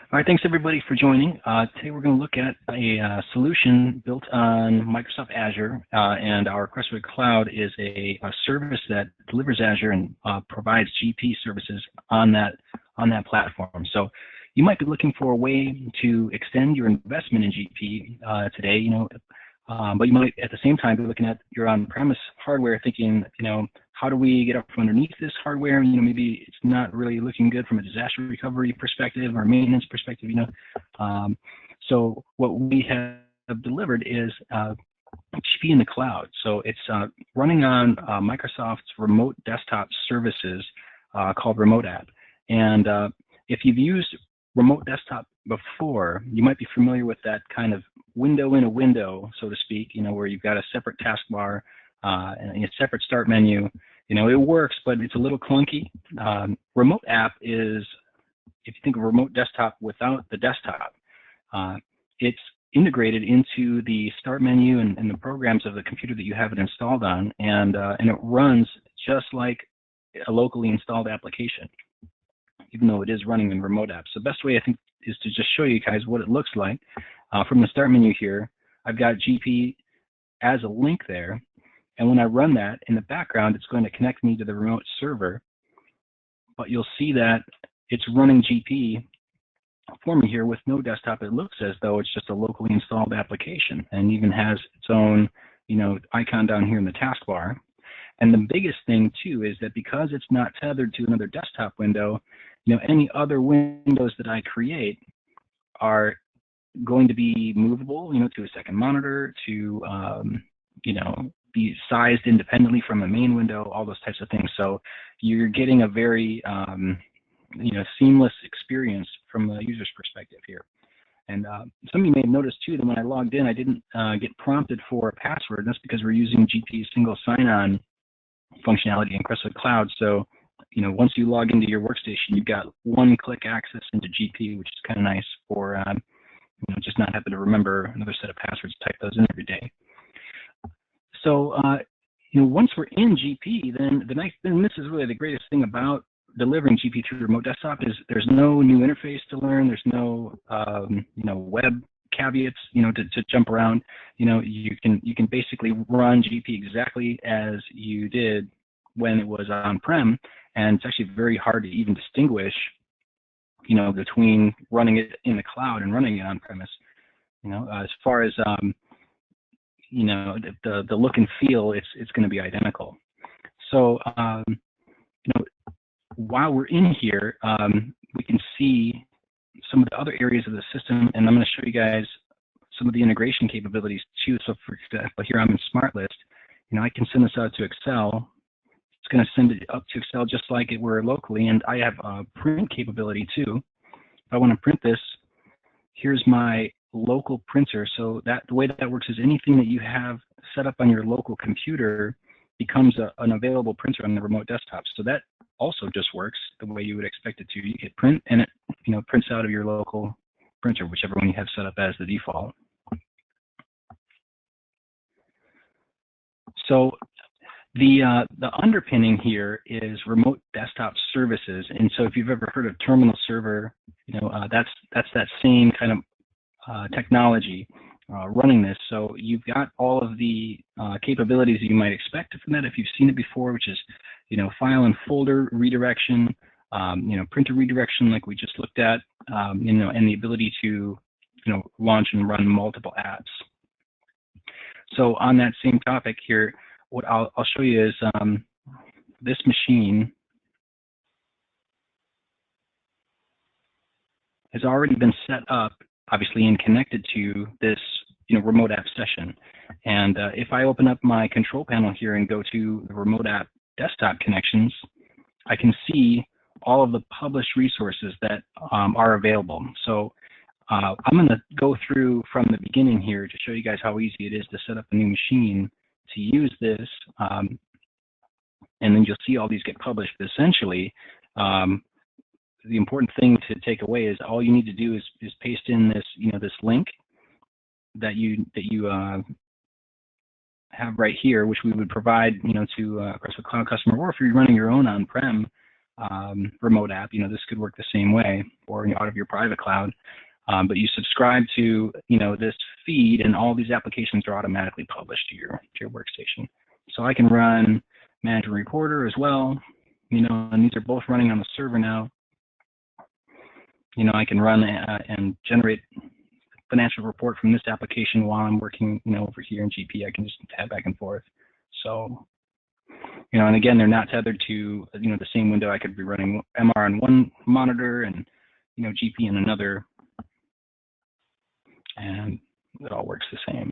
All right, thanks everybody for joining. Today we're going to look at a solution built on Microsoft Azure, and our Crestwood Cloud is a service that delivers Azure and provides GP services on that platform. So you might be looking for a way to extend your investment in GP today, but you might at the same time be looking at your on-premise hardware, thinking, how do we get up from underneath this hardware? Maybe it's not really looking good from a disaster recovery perspective or maintenance perspective. So what we have delivered is GP in the cloud. So it's running on Microsoft's remote desktop services called RemoteApp. And if you've used remote desktop before, you might be familiar with that kind of window in a window, so to speak, where you've got a separate taskbar and a separate start menu. It works, but it's a little clunky. RemoteApp is, if you think of remote desktop without the desktop, it's integrated into the start menu and the programs of the computer that you have it installed on, and it runs just like a locally installed application, even though it is running in RemoteApp. So the best way, I think, is to just show you guys what it looks like. From the start menu here, I've got GP as a link there, and when I run that, in the background, it's going to connect me to the remote server, but you'll see that it's running GP for me here with no desktop. It looks as though it's just a locally installed application, and even has its own, icon down here in the taskbar. And the biggest thing, too, is that because it's not tethered to another desktop window, any other windows that I create are going to be movable, to a second monitor, to, be sized independently from a main window, all those types of things. So you're getting a very, seamless experience from the user's perspective here. And some of you may have noticed, too, that when I logged in, I didn't get prompted for a password. That's because we're using GP's single sign-on functionality in Crestwood Cloud. So, once you log into your workstation, you've got one-click access into GP, which is kind of nice for, just not having to remember another set of passwords, type those in every day. So, once we're in GP, then this is really the greatest thing about delivering GP through remote desktop is there's no new interface to learn. There's no, web caveats, to jump around. You can basically run GP exactly as you did when it was on-prem, and it's actually very hard to even distinguish, between running it in the cloud and running it on-premise. As far as the look and feel, it's going to be identical. So, while we're in here, we can see some of the other areas of the system, and I'm going to show you guys some of the integration capabilities too. So, for example, here I'm in SmartList. I can send this out to Excel. It's going to send it up to Excel just like it were locally, and I have a print capability too. If I want to print this, here's my local printer. So the way that works is anything that you have set up on your local computer becomes an available printer on the remote desktop. So that also just works the way you would expect it to. You hit print, and it prints out of your local printer, whichever one you have set up as the default. So the underpinning here is remote desktop services, and so if you've ever heard of terminal server, that's that same kind of technology running this. So you've got all of the capabilities that you might expect from that if you've seen it before, which is file and folder redirection, printer redirection like we just looked at, and the ability to launch and run multiple apps. So on that same topic here, what I'll show you is this machine has already been set up, obviously, and connected to this RemoteApp session. And if I open up my control panel here and go to the RemoteApp desktop connections, I can see all of the published resources that are available. So I'm going to go through from the beginning here to show you guys how easy it is to set up a new machine to use this, and then you'll see all these get published. But essentially, the important thing to take away is all you need to do is paste in this this link that you have right here, which we would provide to a Crestwood Cloud customer, or if you're running your own on-prem remote app, this could work the same way, or out of your private cloud. But you subscribe to, this feed, and all these applications are automatically published to your workstation. So I can run Management Reporter as well, and these are both running on the server now. I can run and generate financial report from this application while I'm working, over here in GP. I can just tab back and forth. So, and again, they're not tethered to, the same window. I could be running MR on one monitor and, GP in another, and it all works the same.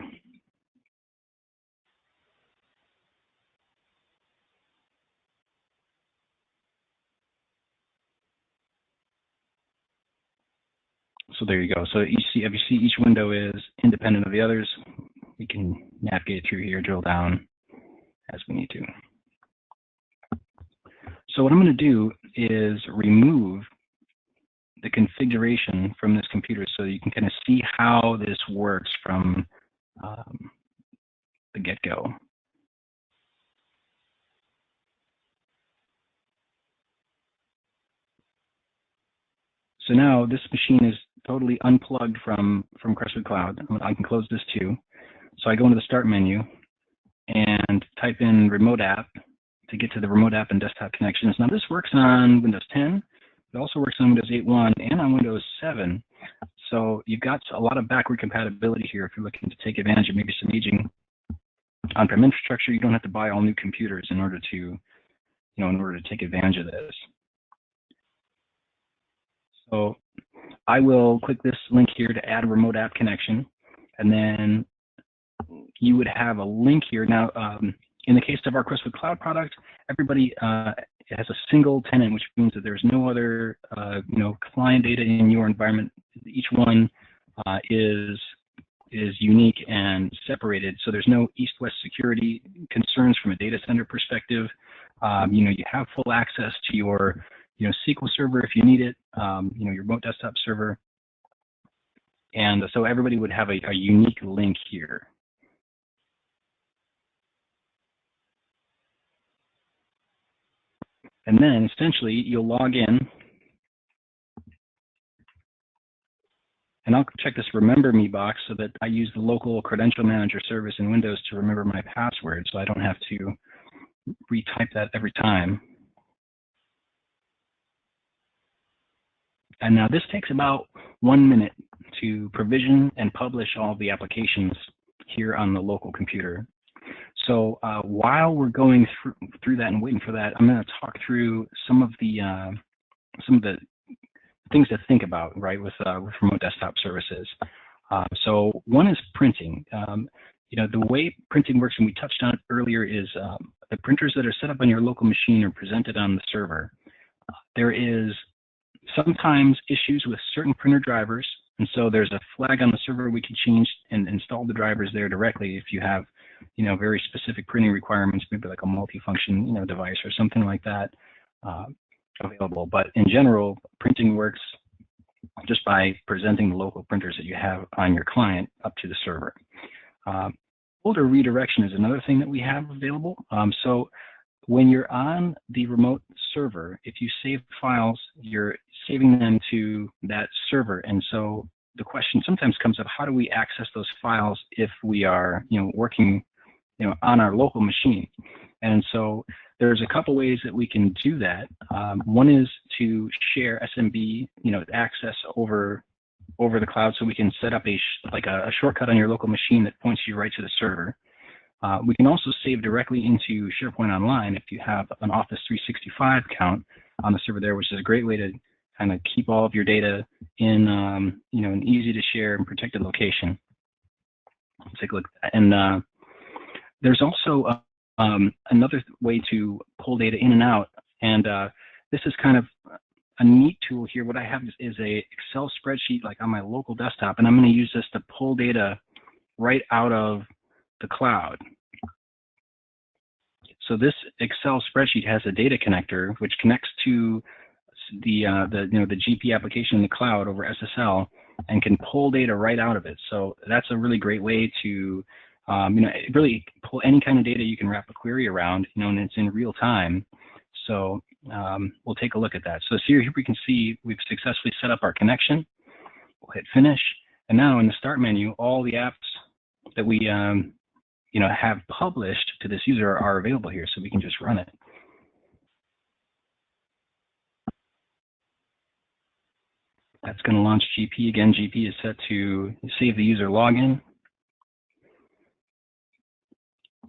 So there you go. So if you see each window is independent of the others, we can navigate through here, drill down as we need to. So what I'm going to do is remove the configuration from this computer so you can kind of see how this works from the get-go. So now this machine is totally unplugged from Crestwood Cloud. I can close this too. So I go into the Start menu and type in RemoteApp to get to the Remote App and Desktop connections. Now this works on Windows 10. It also works on Windows 8.1 and on Windows 7. So you've got a lot of backward compatibility here if you're looking to take advantage of maybe some aging on-prem infrastructure. You don't have to buy all new computers in order to, take advantage of this. So I will click this link here to add a remote app connection, and then you would have a link here. Now, in the case of our Crestwood Cloud product, everybody has a single tenant, which means that there's no other, client data in your environment. Each one is unique and separated, so there's no east-west security concerns from a data center perspective. You have full access to your SQL server if you need it, your remote desktop server. And so everybody would have a unique link here. And then essentially you'll log in, and I'll check this Remember Me box so that I use the local credential manager service in Windows to remember my password, so I don't have to retype that every time. And now this takes about 1 minute to provision and publish all the applications here on the local computer. So while we're going through that and waiting for that, I'm going to talk through some of the things to think about, right, with remote desktop services. So one is printing. The way printing works, and we touched on it earlier, is the printers that are set up on your local machine are presented on the server. There is sometimes issues with certain printer drivers, and so there's a flag on the server. We can change and install the drivers there directly if you have, very specific printing requirements, maybe like a multifunction, device or something like that available. But in general, printing works just by presenting the local printers that you have on your client up to the server. Folder redirection is another thing that we have available. So when you're on the remote server, if you save files, you're saving them to that server. And so the question sometimes comes up, how do we access those files if we are, working, on our local machine? And so there's a couple ways that we can do that. One is to share SMB, access over the cloud, so we can set up a shortcut on your local machine that points you right to the server. We can also save directly into SharePoint Online if you have an Office 365 account on the server there, which is a great way to kind of keep all of your data in, an easy to share and protected location. Let's take a look at that. And there's also another way to pull data in and out, and this is kind of a neat tool here. What I have is a Excel spreadsheet like on my local desktop, and I'm going to use this to pull data right out of the cloud. So this Excel spreadsheet has a data connector which connects to the GP application in the cloud over SSL and can pull data right out of it. So that's a really great way to really pull any kind of data you can wrap a query around, and it's in real time. So we'll take a look at that. So here we can see we've successfully set up our connection. We'll hit finish, and now in the start menu, all the apps that we have published to this user are available here, so we can just run it. That's going to launch GP. Again, GP is set to save the user login.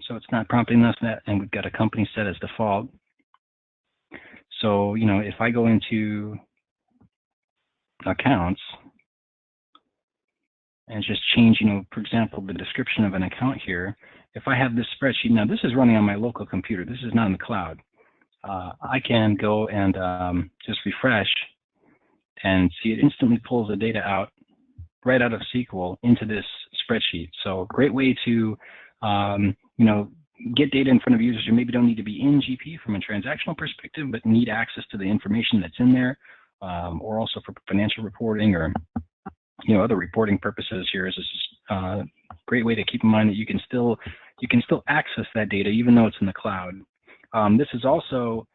So it's not prompting us that, and we've got a company set as default. So, if I go into accounts and just change, for example, the description of an account here, if I have this spreadsheet, now this is running on my local computer, this is not in the cloud. I can go and just refresh and see it instantly pulls the data out right out of SQL into this spreadsheet. So great way to get data in front of users who maybe don't need to be in GP from a transactional perspective, but need access to the information that's in there, or also for financial reporting or other reporting purposes. Here is a great way to keep in mind that you can still access that data even though it's in the cloud. This is also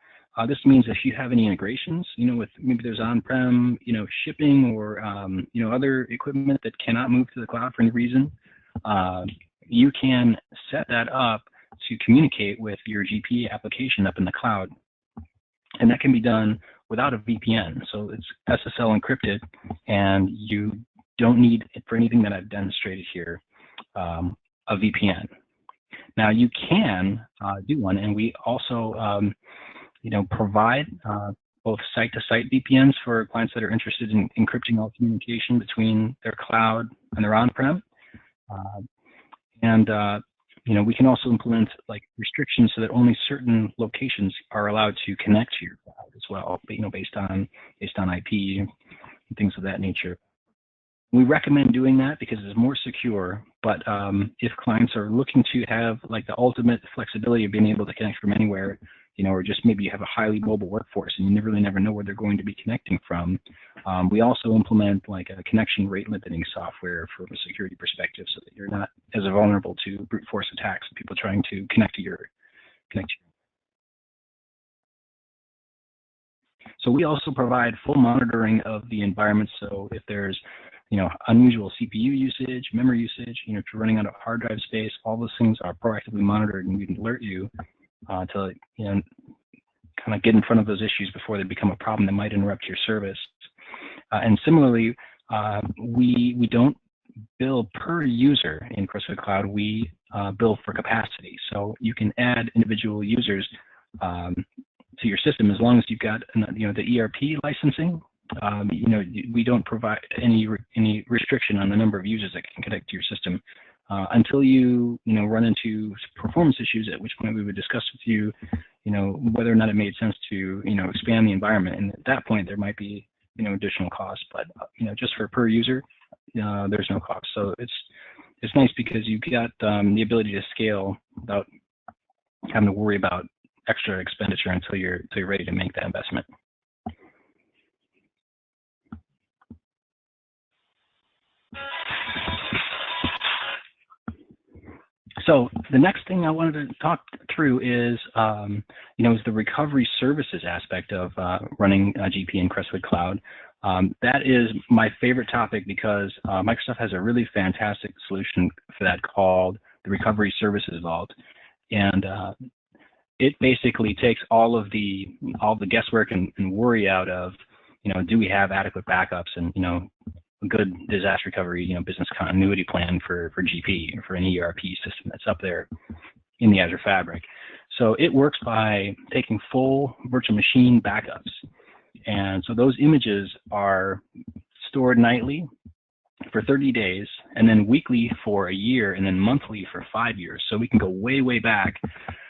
this means if you have any integrations, with maybe there's on-prem, shipping or other equipment that cannot move to the cloud for any reason, you can set that up to communicate with your GP application up in the cloud, and that can be done without a VPN. So it's SSL encrypted, and you don't need it for anything that I've demonstrated here, a VPN. Now you can do one, and we also provide both site-to-site VPNs for clients that are interested in encrypting all communication between their cloud and their on-prem. We can also implement restrictions so that only certain locations are allowed to connect to your cloud as well, based on IP and things of that nature. We recommend doing that because it's more secure, but if clients are looking to have the ultimate flexibility of being able to connect from anywhere, or just maybe you have a highly mobile workforce and you really never know where they're going to be connecting from, we also implement a connection rate limiting software from a security perspective so that you're not as vulnerable to brute force attacks and people trying to connect to your connection. So we also provide full monitoring of the environment. So if there's unusual CPU usage, memory usage, if you're running out of hard drive space, all those things are proactively monitored, and we can alert you to kind of get in front of those issues before they become a problem that might interrupt your service. And similarly, we don't bill per user in Crossway Cloud. We bill for capacity. So you can add individual users to your system as long as you've got the ERP licensing. We don't provide any restriction on the number of users that can connect to your system until you run into performance issues, at which point we would discuss with you whether or not it made sense to expand the environment, and at that point there might be additional costs, but just for per user there's no cost. So it's nice because you've got the ability to scale without having to worry about extra expenditure until you're ready to make that investment. So the next thing I wanted to talk through is, is the recovery services aspect of running GP in Crestwood Cloud. That is my favorite topic because Microsoft has a really fantastic solution for that called the Recovery Services Vault, and it basically takes all the guesswork and worry out of, do we have adequate backups and a good disaster recovery, business continuity plan for GP or for any ERP system that's up there in the Azure Fabric. So it works by taking full virtual machine backups. And so those images are stored nightly for 30 days, and then weekly for a year, and then monthly for 5 years. So we can go way, way back.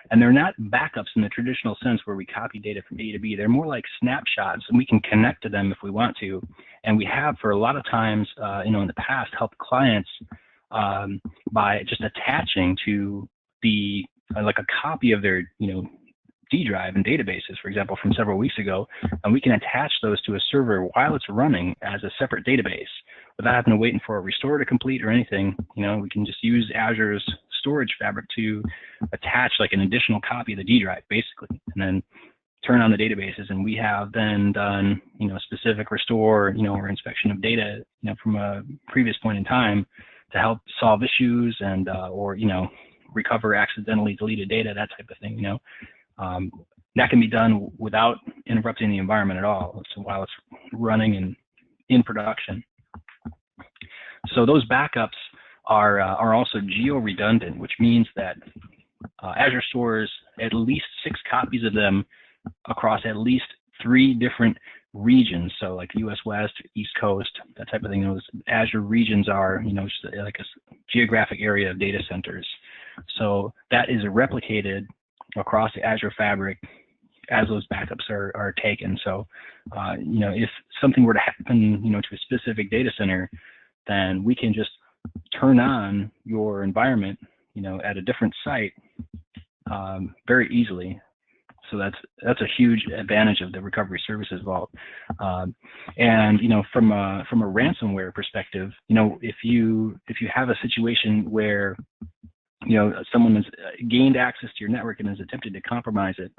And they're not backups in the traditional sense where we copy data from A to B. They're more like snapshots, and we can connect to them if we want to. And we have, for a lot of times, in the past, helped clients by just attaching to the a copy of their D drive and databases, for example, from several weeks ago, and we can attach those to a server while it's running as a separate database without having to wait for a restore to complete or anything. We can just use Azure's storage fabric to attach an additional copy of the D drive, basically, and then turn on the databases, and we have then done, specific restore, or inspection of data, from a previous point in time to help solve issues and, or, recover accidentally deleted data, that type of thing, that can be done without interrupting the environment at all. So while it's running and in production. So those backups are also geo-redundant, which means that Azure stores at least 6 copies of them across at least 3 different regions. So like US West, East Coast, that type of thing. Those Azure regions are, just like a geographic area of data centers. So that is replicated across the Azure fabric as those backups are taken. So, if something were to happen, to a specific data center, then we can just turn on your environment, at a different site very easily. So that's a huge advantage of the Recovery Services Vault. And from a ransomware perspective, if you have a situation where someone has gained access to your network and has attempted to compromise it,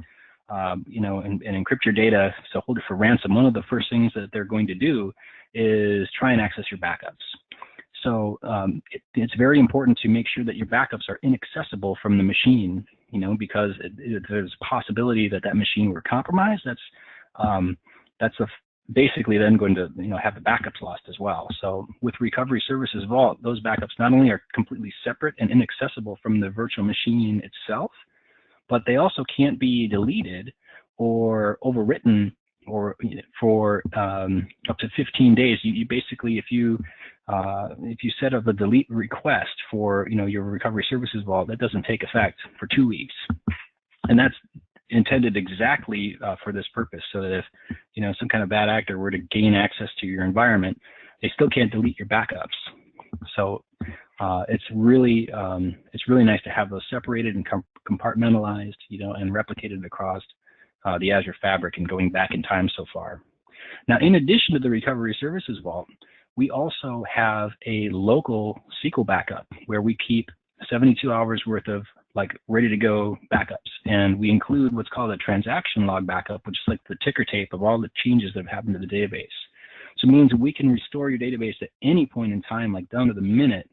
and encrypt your data, so hold it for ransom, one of the first things that they're going to do is try and access your backups. So it's very important to make sure that your backups are inaccessible from the machine, because there's a possibility that that machine were compromised. That's basically then going to have the backups lost as well. So with Recovery Services Vault, those backups not only are completely separate and inaccessible from the virtual machine itself, but they also can't be deleted or overwritten or for up to 15 days. You basically, if you set up a delete request for your Recovery Services Vault, that doesn't take effect for 2 weeks, and that's intended exactly for this purpose, so that if some kind of bad actor were to gain access to your environment, they still can't delete your backups. So it's really nice to have those separated and compartmentalized, and replicated across the Azure Fabric and going back in time so far. Now, in addition to the Recovery Services Vault, we also have a local SQL backup where we keep 72 hours worth of ready to go backups. And we include what's called a transaction log backup, which is like the ticker tape of all the changes that have happened to the database. So it means we can restore your database at any point in time, like down to the minute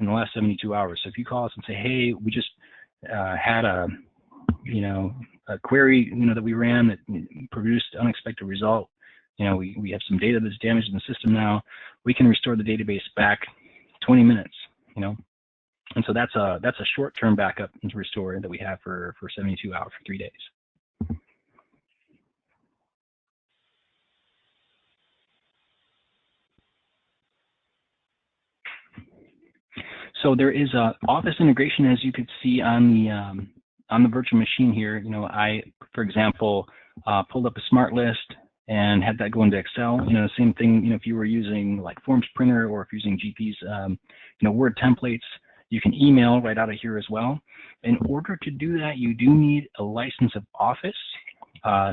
in the last 72 hours. So if you call us and say, hey, we just had a query, that we ran that produced unexpected result, we have some data that's damaged in the system now, we can restore the database back 20 minutes, And so that's a short-term backup and restore that we have for 72 hours, for 3 days. So there is Office integration, as you could see on the virtual machine here. I, for example, pulled up a smart list and had that go into Excel. Same thing. If you were using like Forms Printer, or if you're using GP's, Word templates, you can email right out of here as well. In order to do that, you do need a license of Office.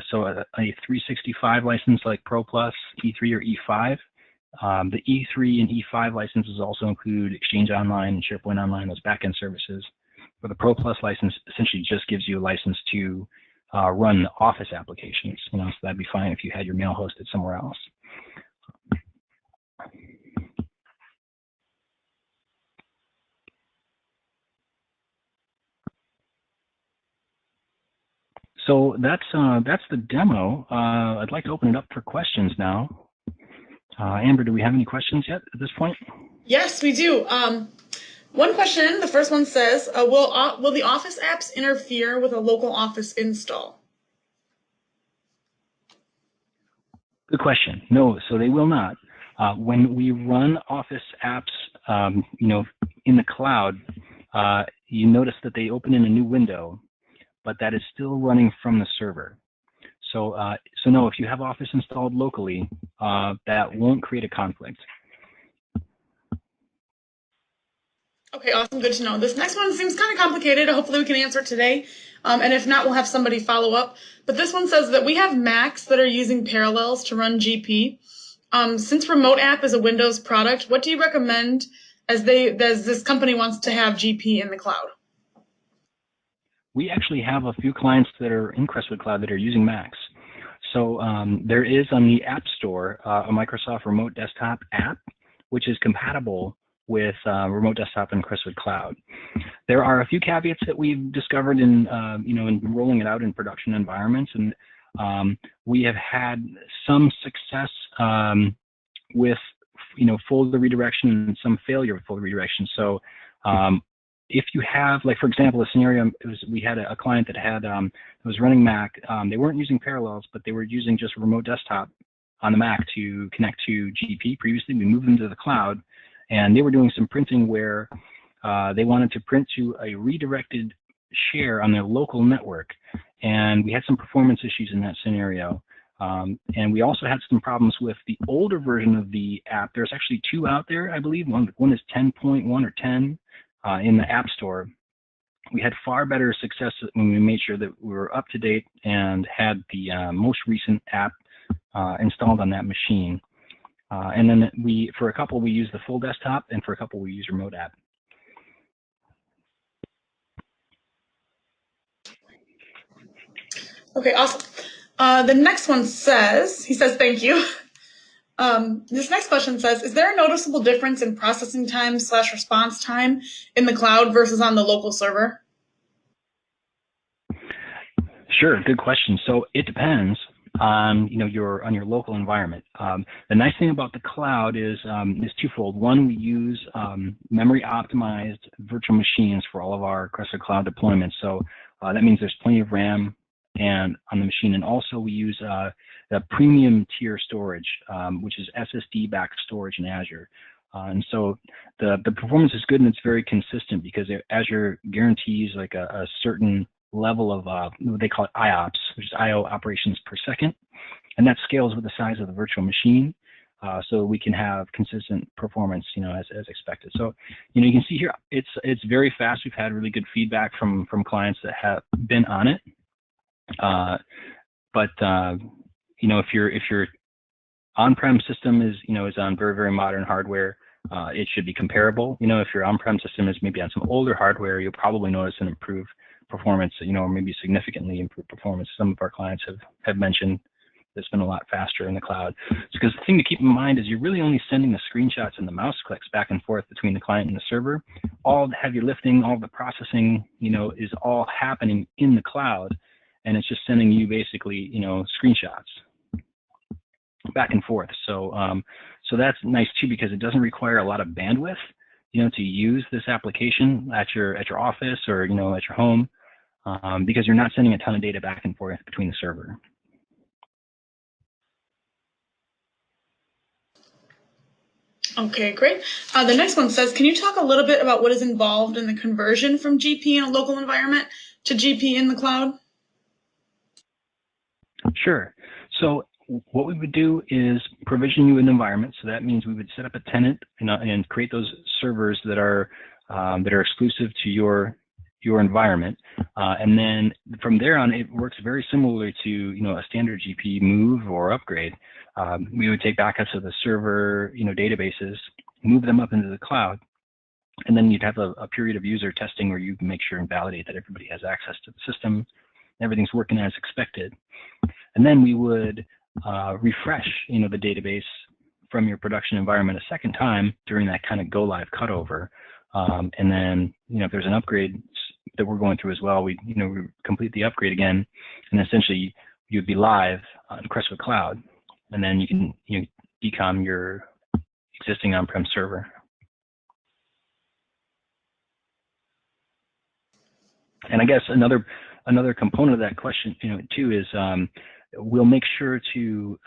So a 365 license like Pro Plus, E3, or E5. The E3 and E5 licenses also include Exchange Online and SharePoint Online, those backend services. But the Pro Plus license essentially just gives you a license to run Office applications. So that'd be fine if you had your mail hosted somewhere else. So that's the demo. I'd like to open it up for questions now. Amber, do we have any questions yet at this point? Yes, we do. One question, the first one says, will the Office apps interfere with a local Office install? Good question. No, so they will not. When we run Office apps, in the cloud, you notice that they open in a new window, but that is still running from the server. So no, if you have Office installed locally, that won't create a conflict. Okay, awesome. Good to know. This next one seems kind of complicated. Hopefully we can answer it today. And if not, we'll have somebody follow up. But this one says that we have Macs that are using Parallels to run GP. Since RemoteApp is a Windows product, what do you recommend as this company wants to have GP in the cloud? we actually have a few clients that are in Crestwood Cloud that are using Macs. So there is on the App Store a Microsoft Remote Desktop app, which is compatible with Remote Desktop and Crestwood Cloud. There are a few caveats that we've discovered in in rolling it out in production environments, and we have had some success with folder redirection and some failure with folder redirection. So if you have, like for example, a scenario, we had a client that had was running Mac. They weren't using Parallels, but they were using just Remote Desktop on the Mac to connect to GP. Previously, we moved them to the cloud, and they were doing some printing where they wanted to print to a redirected share on their local network, and we had some performance issues in that scenario. And we also had some problems with the older version of the app. There's actually two out there, I believe. One is 10.1 or 10 in the App Store. We had far better success when we made sure that we were up to date and had the most recent app installed on that machine. And then for a couple, we use the full desktop, and for a couple, we use RemoteApp. Okay, awesome. The next one says, thank you. This next question says, is there a noticeable difference in processing time / response time in the cloud versus on the local server? Sure, good question. So it depends on your local environment. The nice thing about the cloud is twofold. One, we use memory optimized virtual machines for all of our Crestwood Cloud deployments. So that means there's plenty of RAM and on the machine, and also we use the premium tier storage, which is SSD backed storage in Azure. And so the performance is good, and it's very consistent because Azure guarantees like a certain level of what they call it IOPS, which is IO operations per second, and that scales with the size of the virtual machine, so we can have consistent performance, as expected. So, you can see here it's very fast. We've had really good feedback from clients that have been on it, but if your on-prem system is on very, very modern hardware, it should be comparable. If your on-prem system is maybe on some older hardware, you'll probably notice an improved performance, or maybe significantly improved performance. Some of our clients have mentioned it's been a lot faster in the cloud. Because the thing to keep in mind is you're really only sending the screenshots and the mouse clicks back and forth between the client and the server. All the heavy lifting, all the processing, is all happening in the cloud, and it's just sending you basically, screenshots back and forth. So so that's nice too, because it doesn't require a lot of bandwidth, to use this application at your office or at your home, because you're not sending a ton of data back and forth between the server. Okay, great. The next one says, can you talk a little bit about what is involved in the conversion from GP in a local environment to GP in the cloud? Sure. So what we would do is provision you an environment. So that means we would set up a tenant and create those servers that are exclusive to your environment, and then from there on, it works very similarly to a standard GP move or upgrade. We would take backups of the server databases, move them up into the cloud, and then you'd have a period of user testing where you make sure and validate that everybody has access to the system, everything's working as expected, and then we would refresh the database from your production environment a second time during that kind of go live cutover, and then if there's an upgrade that we're going through as well, we complete the upgrade again, and essentially you'd be live on Crestwood Cloud, and then you can decom your existing on-prem server. And I guess another component of that question too is we'll make sure to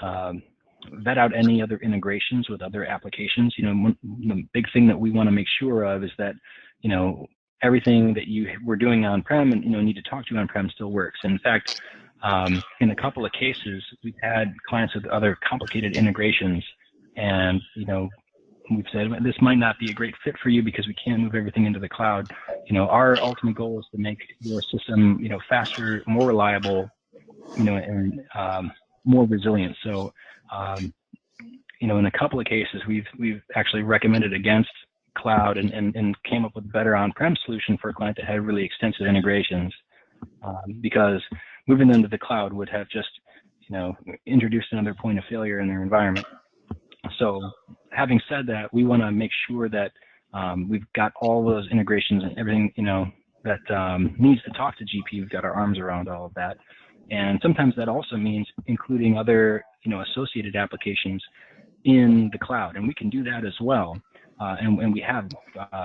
vet out any other integrations with other applications. The big thing that we want to make sure of is that everything that you were doing on-prem and need to talk to on-prem still works. And in fact, in a couple of cases, we've had clients with other complicated integrations, and we've said this might not be a great fit for you because we can't move everything into the cloud. Our ultimate goal is to make your system faster, more reliable, and more resilient. So in a couple of cases, we've actually recommended against cloud and came up with a better on-prem solution for a client that had really extensive integrations. because moving them to the cloud would have just, introduced another point of failure in their environment. So having said that, we want to make sure that we've got all those integrations and everything, that needs to talk to GP. We've got our arms around all of that. And sometimes that also means including other, associated applications in the cloud. And we can do that as well. And we have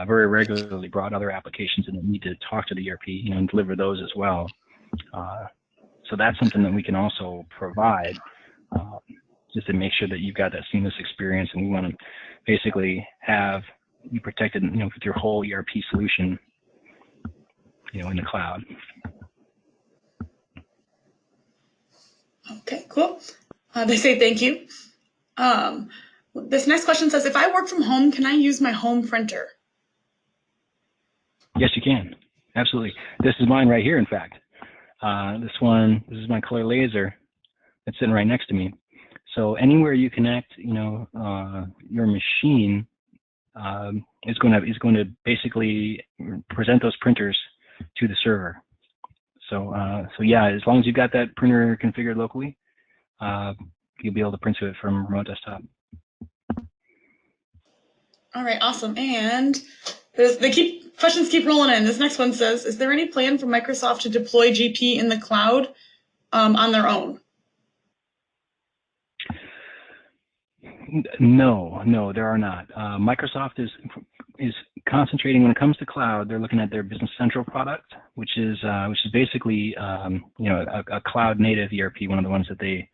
very regularly brought other applications in that need to talk to the ERP, and deliver those as well. So that's something that we can also provide, just to make sure that you've got that seamless experience. And we want to basically have you protected, with your whole ERP solution, in the cloud. Okay, cool. They say thank you. This next question says, if I work from home, can I use my home printer? Yes, you can. Absolutely. This is mine right here, in fact. This is my color laser that's sitting right next to me. So anywhere you connect, your machine is going to basically present those printers to the server. So yeah, as long as you've got that printer configured locally, you'll be able to print to it from remote desktop. All right, awesome. And questions keep rolling in. This next one says, is there any plan for Microsoft to deploy GP in the cloud on their own? No, there are not. Microsoft is concentrating when it comes to cloud. They're looking at their Business Central product, which is basically a cloud native ERP, one of the ones that they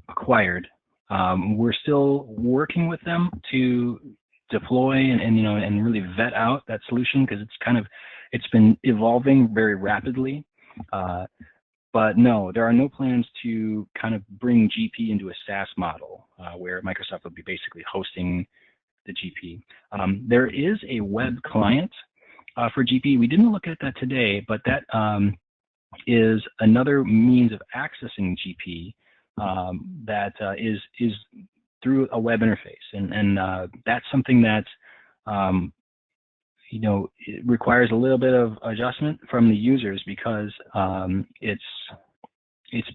acquired. We're still working with them to deploy and really vet out that solution, because it's been evolving very rapidly. But no, there are no plans to kind of bring GP into a SaaS model where Microsoft will be basically hosting the GP. There is a web client for GP. We didn't look at that today, but that is another means of accessing GP that is through a web interface, and that's something that it requires a little bit of adjustment from the users, because it's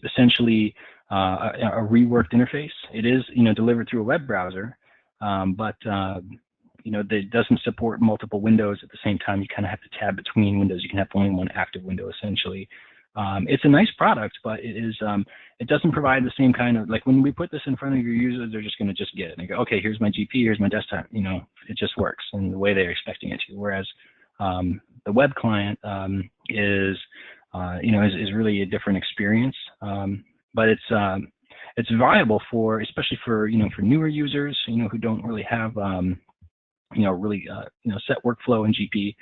essentially a reworked interface. It is delivered through a web browser, but that doesn't support multiple windows at the same time. You kind of have to tab between windows. You can have only one active window essentially. It's a nice product, but it doesn't provide the same kind of, like when we put this in front of your users, they're just going to get it. And they go, okay, here's my GP, here's my desktop. It just works in the way they're expecting it to. Whereas the web client is really a different experience. But it's viable especially for newer users, who don't really have set workflow in GP,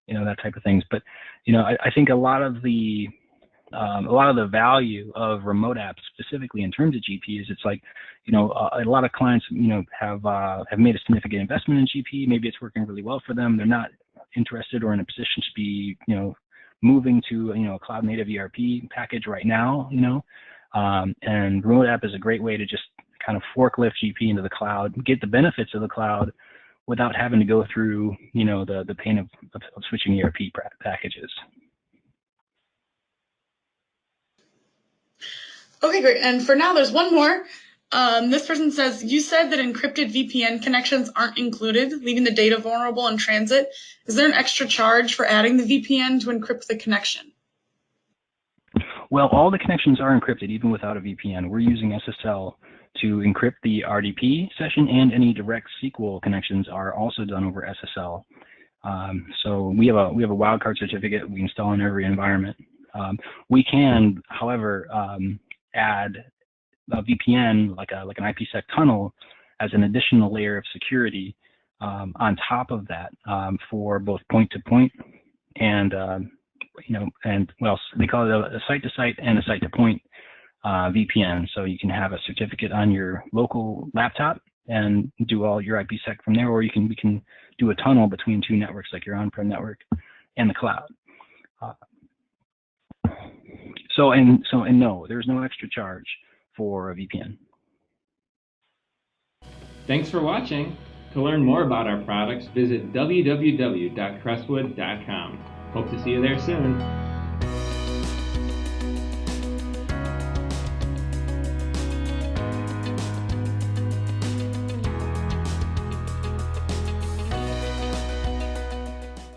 that type of things. But I think a lot of the value of RemoteApp, specifically in terms of GP, is it's like, a lot of clients, have made a significant investment in GP. Maybe it's working really well for them. They're not interested or in a position to be, moving to, a cloud native ERP package right now, and RemoteApp is a great way to just kind of forklift GP into the cloud, get the benefits of the cloud without having to go through, the pain of switching ERP packages. Okay, great. And for now, there's one more. This person says, you said that encrypted VPN connections aren't included, leaving the data vulnerable in transit. Is there an extra charge for adding the VPN to encrypt the connection? Well, all the connections are encrypted, even without a VPN. We're using SSL to encrypt the RDP session, and any direct SQL connections are also done over SSL. So we have a wildcard certificate we install in every environment. We can, however, add a VPN, like an IPsec tunnel, as an additional layer of security on top of that, for both point-to-point and they call it a site-to-site and a site-to-point VPN. So you can have a certificate on your local laptop and do all your IPsec from there, or we can do a tunnel between two networks, like your on-prem network and the cloud. So no, there's no extra charge for a VPN. Thanks for watching. To learn more about our products, visit www.crestwood.com. Hope to see you there soon.